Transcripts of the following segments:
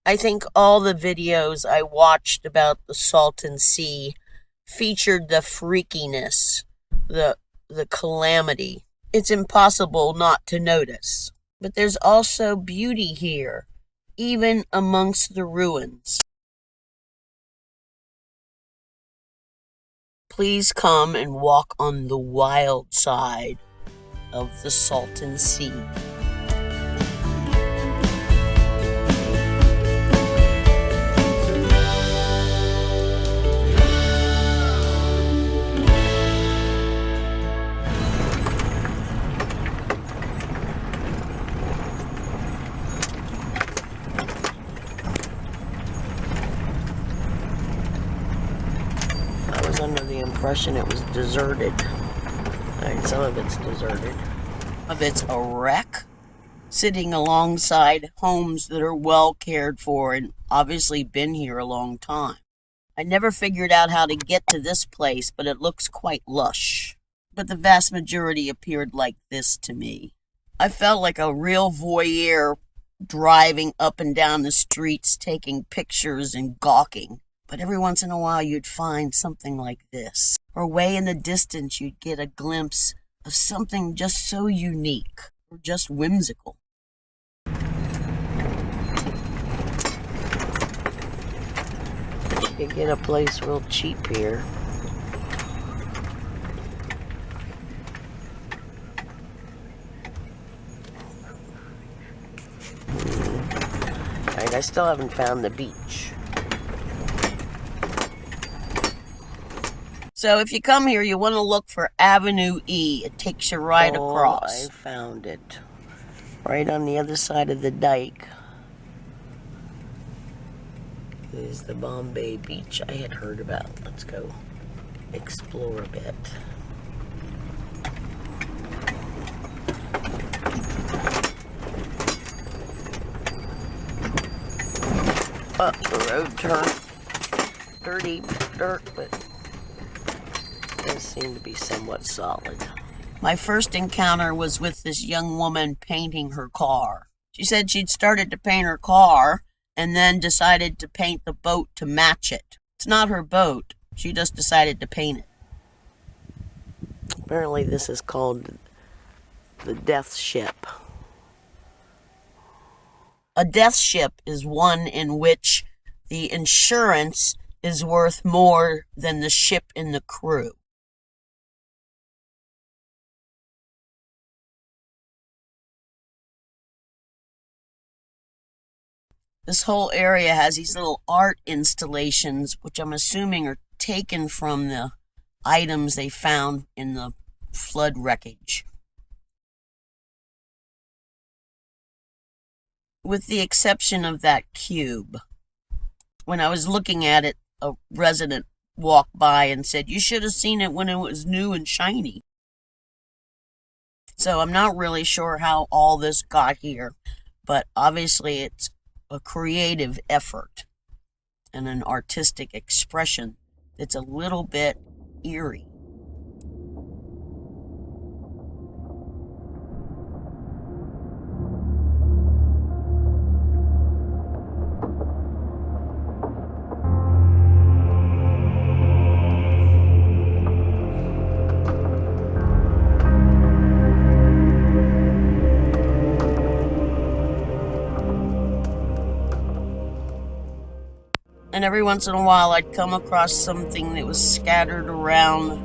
I think all the videos I watched about the Salton Sea featured the freakiness, the the calamity. It's impossible not to notice. But there's also beauty here, even amongst the ruins. Please come and walk on the wild side of the Salton Sea. I was under the impression it was deserted. Some of it's deserted. Of it's a wreck, sitting alongside homes that are well cared for and obviously been here a long time. I never figured out how to get to this place, but it looks quite lush. But the vast majority appeared like this to me. I felt like a real voyeur driving up and down the streets, taking pictures and gawking. But every once in a while you'd find something like this. Or way in the distance you'd get a glimpse of something just so unique or just whimsical. You could get a place real cheap here. Alright, I still haven't found the beach. So if you come here, you want to look for Avenue E. It takes you right across. I found it. Right on the other side of the dike is the Bombay Beach I had heard about. Let's go explore a bit. The road turned dirty dirt, but does seem to be somewhat solid. My first encounter was with this young woman painting her car. She said she'd started to paint her car and then decided to paint the boat to match it. It's not her boat. She just decided to paint it. Apparently this is called the death ship. A death ship is one in which the insurance is worth more than the ship and the crew. This whole area has these little art installations, which I'm assuming are taken from the items they found in the flood wreckage. With the exception of that cube. When I was looking at it, a resident walked by and said, "You should have seen it when it was new and shiny." So I'm not really sure how all this got here, but obviously it's a creative effort and an artistic expression that's a little bit eerie. And every once in a while I'd come across something that was scattered around.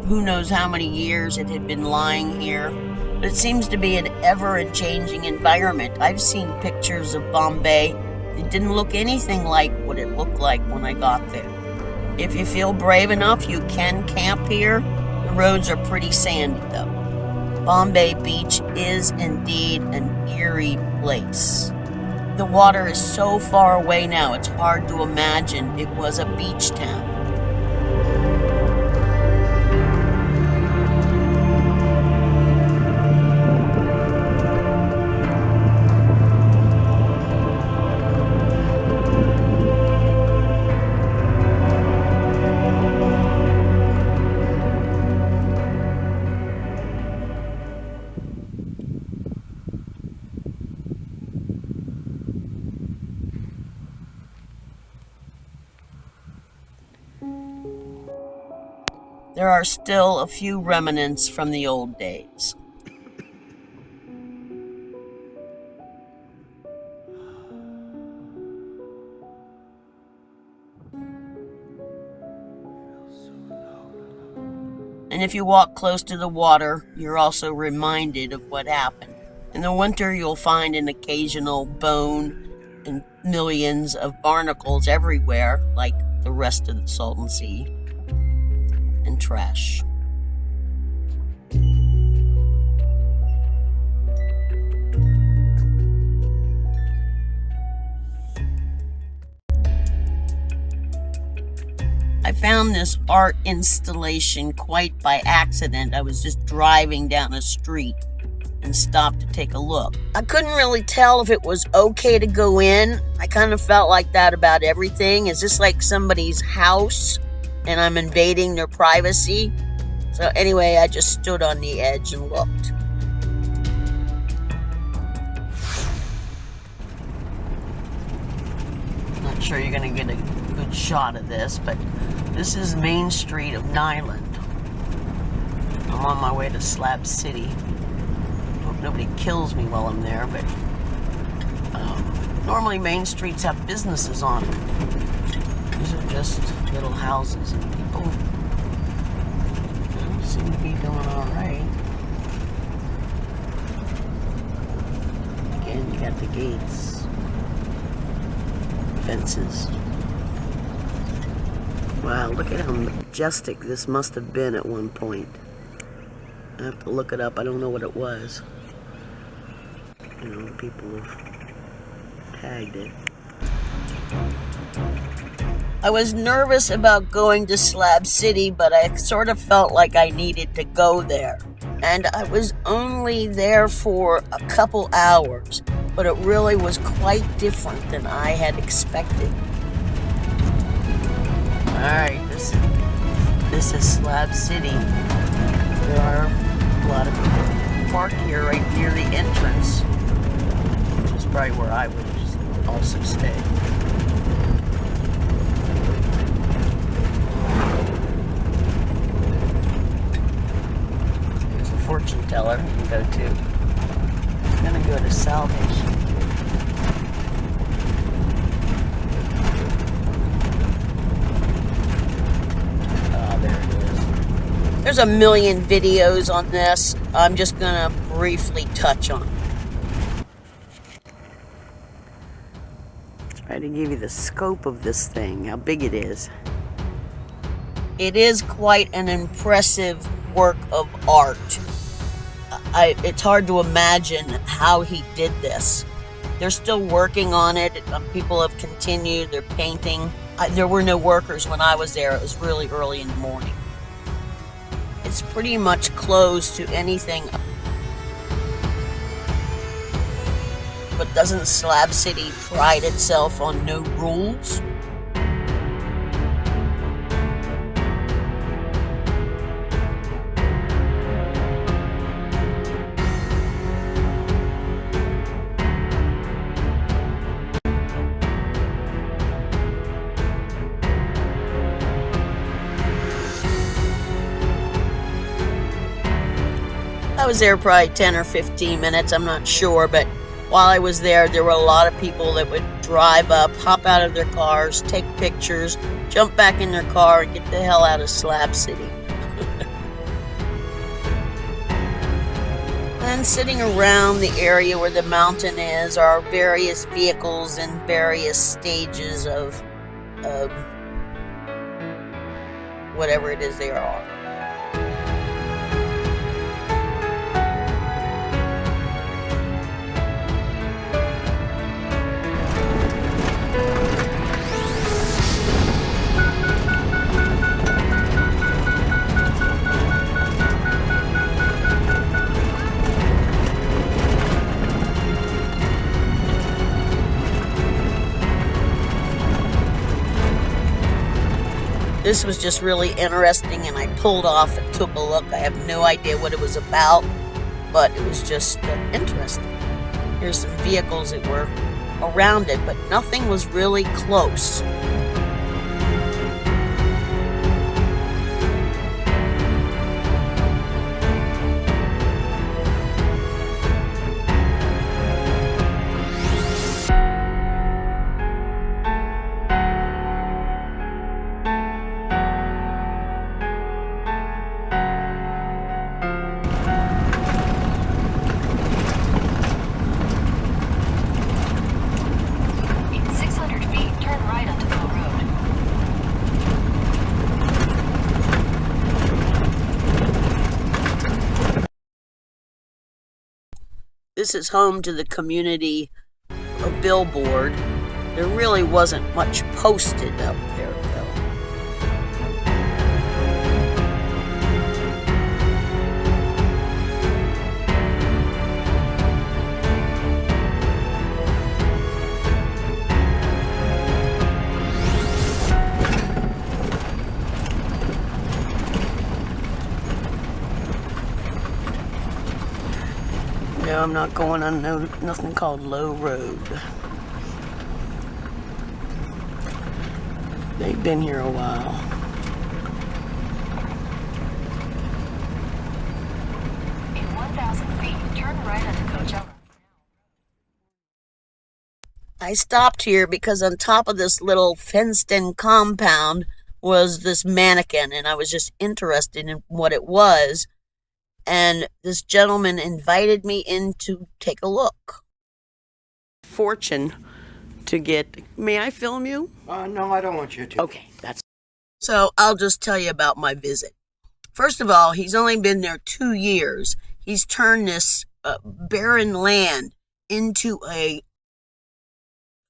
Who knows how many years it had been lying here. But it seems to be an ever-changing environment. I've seen pictures of Bombay. It didn't look anything like what it looked like when I got there. If you feel brave enough, you can camp here. The roads are pretty sandy though. Bombay Beach is indeed an eerie place. The water is so far away now, it's hard to imagine it was a beach town. There are still a few remnants from the old days. And if you walk close to the water, you're also reminded of what happened. In the winter, you'll find an occasional bone and millions of barnacles everywhere, like the rest of the Salton Sea, and trash. I found this art installation quite by accident. I was just driving down a street and stopped to take a look. I couldn't really tell if it was okay to go in. I kind of felt like that about everything. Is this like somebody's house and I'm invading their privacy? So anyway, I just stood on the edge and looked. Not sure you're gonna get a good shot of this, but this is Main Street of Niland. I'm on my way to Slab City. Hope nobody kills me while I'm there, but normally main streets have businesses on them. These are just little houses, and people seem to be doing all right. Again, you got the gates, fences. Wow, look at how majestic this must have been at one point. I have to look it up. I don't know what it was. You know, people have tagged it. I was nervous about going to Slab City, but I sort of felt like I needed to go there. And I was only there for a couple hours, but it really was quite different than I had expected. Alright, this is Slab City. There are a lot of people parked here right near the entrance, which is probably where I would just also stay. There's a fortune teller you can go to. I'm gonna go to Salvation. There's a million videos on this. I'm just gonna briefly touch on it. Try to give you the scope of this thing, how big it is. It is quite an impressive work of art. It's hard to imagine how he did this. They're still working on it. People have continued, they're painting. There were no workers when I was there. It was really early in the morning. It's pretty much closed to anything. But doesn't Slab City pride itself on no rules? I was there probably 10 or 15 minutes, I'm not sure, but while I was there were a lot of people that would drive up, hop out of their cars, take pictures, jump back in their car, and get the hell out of Slab City. And sitting around the area where the mountain is are various vehicles in various stages of whatever it is they are. This was just really interesting, and I pulled off and took a look. I have no idea what it was about, but it was just interesting. Here's some vehicles that were around it, but nothing was really close. This is home to the community billboard. There really wasn't much posted up there, though. No, I'm not going on nothing called Low Road. They've been here a while. In 1,000 feet, turn right onto Coachella. I stopped here because on top of this little fenced-in compound was this mannequin, and I was just interested in what it was. And this gentleman invited me in to take a look. Fortune to get... May I film you? No, I don't want you to. Okay, that's... So I'll just tell you about my visit. First of all, he's only been there 2 years. He's turned this barren land into a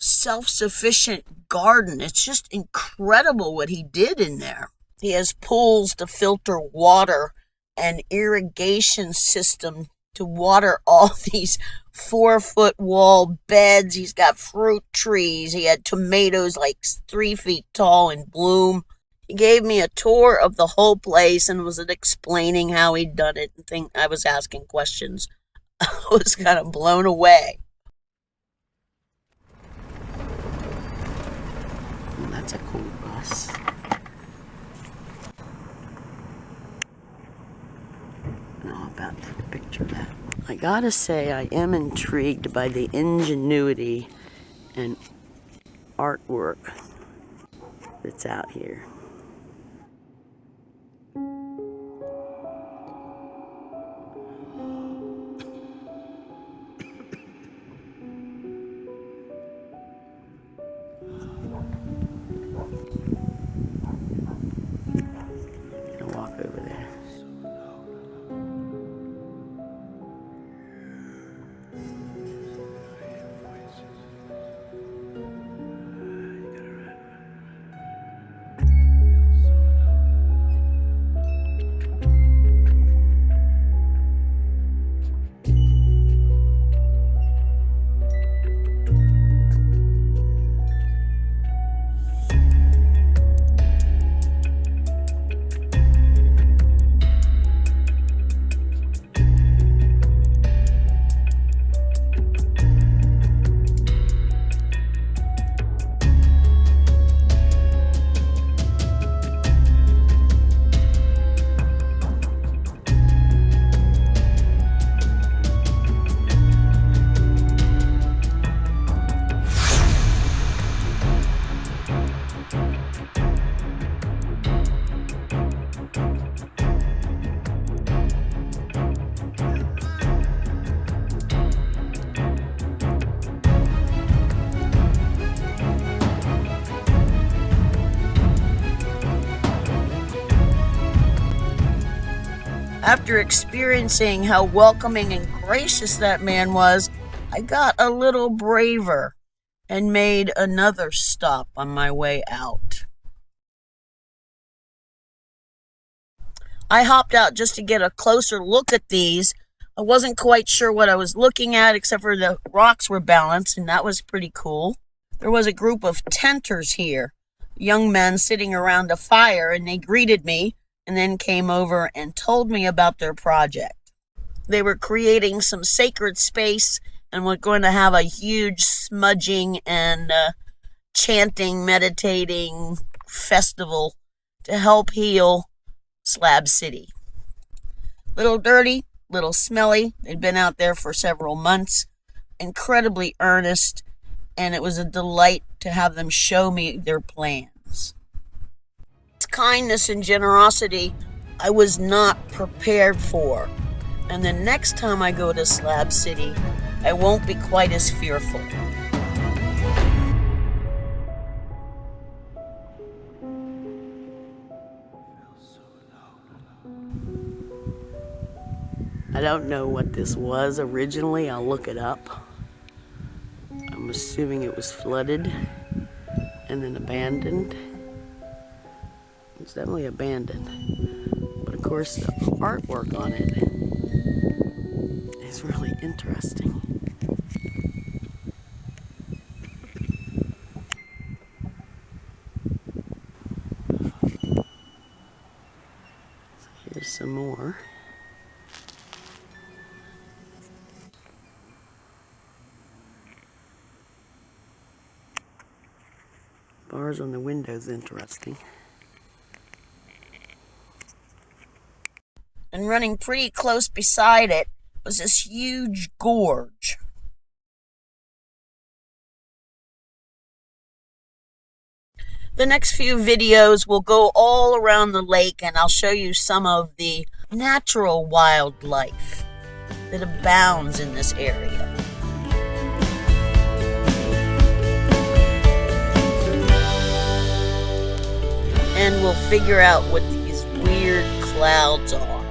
self-sufficient garden. It's just incredible what he did in there. He has pools to filter water, an irrigation system to water all these 4-foot wall beds. He's got fruit trees. He had tomatoes like 3 feet tall in bloom. He gave me a tour of the whole place and was explaining how he'd done it. I was asking questions. I was kind of blown away. That's a cool bus. I'll about take a picture of that. I gotta say, I am intrigued by the ingenuity and artwork that's out here. Gonna walk over there. After experiencing how welcoming and gracious that man was, I got a little braver and made another stop on my way out. I hopped out just to get a closer look at these. I wasn't quite sure what I was looking at, except for the rocks were balanced, and that was pretty cool. There was a group of tenters here, young men sitting around a fire, and they greeted me and then came over and told me about their project. They were creating some sacred space and were going to have a huge smudging and chanting, meditating festival to help heal Slab City. Little dirty, little smelly. They'd been out there for several months, incredibly earnest, and it was a delight to have them show me their plans. It's kindness and generosity I was not prepared for, and the next time I go to Slab City, I won't be quite as fearful. I don't know what this was originally. I'll look it up. I'm assuming it was flooded and then abandoned. It's definitely abandoned. But of course, the artwork on it is really interesting. So here's some more. Bars on the windows, interesting. And running pretty close beside it was this huge gorge. The next few videos will go all around the lake, and I'll show you some of the natural wildlife that abounds in this area. And we'll figure out what these weird clouds are.